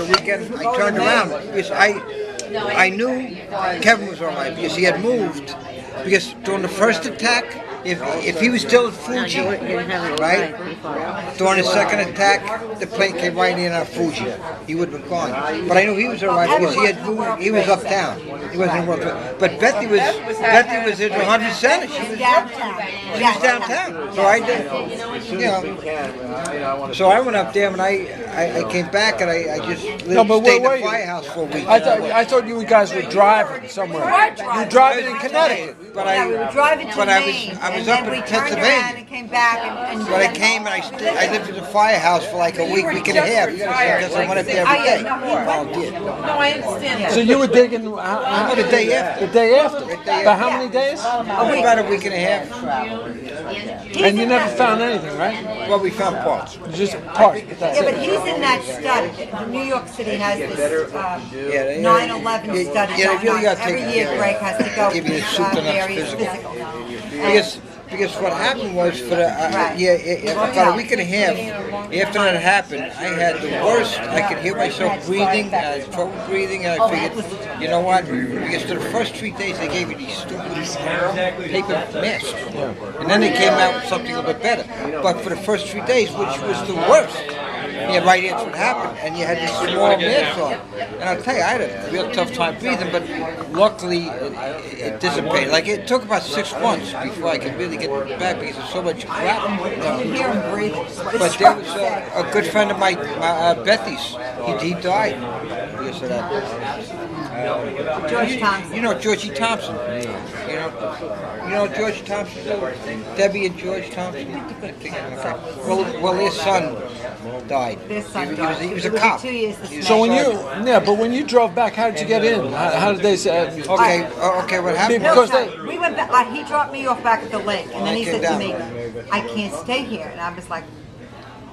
the weekend, I turned around because I knew Kevin was all right because he had moved. Because during the first attack, if he was still at Fuji, right? During the second attack, the plane came right in on Fuji. He would have been gone. But I knew he was all right because he had moved. He was uptown. He wasn't in World. But Betty was at 100 Center. She was downtown. She was downtown. So I did, you know. So I went up there and I came back and I just stayed in the firehouse for a week. I thought you guys were driving somewhere. You were driving in Connecticut. But we were driving to Maine, I was and up then in we turned Pennsylvania. around and came back. But I came and I lived in the firehouse for like a week and a half because I went up there every day. No, I understand. So you were digging The day after. The day after? But how many days? About a week and a half. And you never found anything, right? Well, we found parts. Just parts. Yeah, but he's in that study. New York City has this 9/11 study going on. Every year Greg has to go for various physical. Because what happened was for about a week and a half after that happened, I had the worst. I could hear myself breathing. I had trouble breathing, and I figured, you know what? Because for the first 3 days they gave me these stupid paper masks, and then they came out with something a little bit better. But for the first 3 days, which was the worst. Yeah, right after it happened, and you had this small mask on. And I'll tell you, I had a real tough time breathing, but luckily it dissipated. Like, it took about 6 months before I could really get back because there's so much crap. You hear him breathing. But there was a good friend of mine, Bethy's. He died because of that. George Thompson. You know Georgie Thompson. You know George Thompson? Debbie and George Thompson? Okay. Well, his son died. He was a cop. 2 years. So when you drove back, how did you get in? How did they say? Okay, what happened? Because we went back, he dropped me off back at the lake, and then he said to me, I can't stay here. And I was like,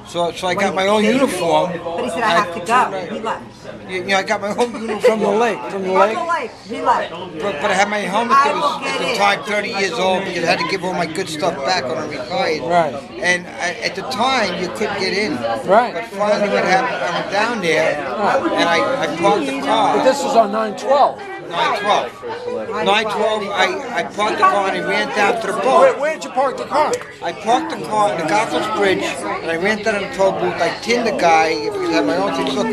So I got my own uniform. But he said, I have to go. He left. I got my own uniform. From the lake. From the lake. He left. But I had my helmet that was at the time 30 years old because I had to give all my good stuff back when I retired. Right. And at the time, you couldn't get in. Right. But finally what happened, I went down there and I parked the car. But this was on 9/12. 9/12. 9/12, I parked the car and I ran down to the boat. Where did you park the car? I parked the car on the Gothels Bridge and I ran down to the toll booth. I tinned the guy because I had my own things. Look,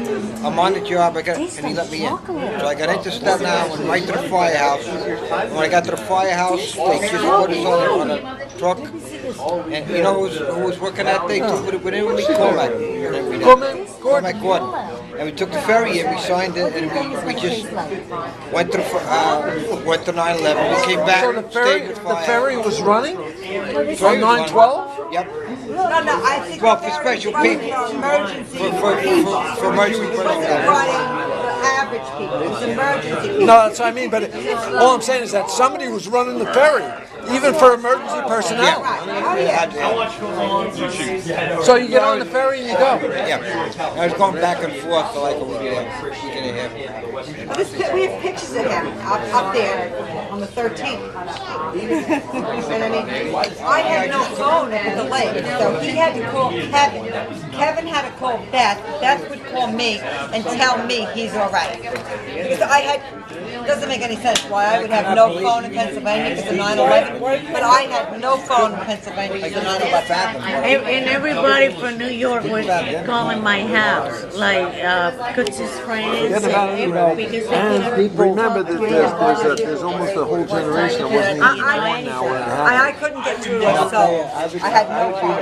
I'm on the job, and he let me in. So I got into Staten Island, went right to the firehouse. And when I got to the firehouse, they just put us on a truck. And you know who was working that day? Within me? Cormac Gordon. And we took the ferry and we signed it, and we just went to 9/11. We came back. So the ferry was running from 9/12. Yep. No, I think well, for special people, emergency. for emergency personnel. Average people. It's emergency. No, that's what I mean. But all I'm saying is that somebody was running the ferry, even for emergency personnel. So you get on the ferry and you go. Yeah, I was going back and forth for like a week and a half. We have pictures of him up there on the 13th. And I mean, I had no phone at the lake, so he had to call Kevin. Kevin had to call Beth. Beth would call me and tell me he's all right. Because it doesn't make any sense why I would have no phone in Pennsylvania because of 9/11, but I had no phone in Pennsylvania because of 9/11. And everybody from New York was calling my house, like Coots's friends. And people remember that there's almost a whole generation that wasn't even born now when it happened. I couldn't get through it, so I had no phone.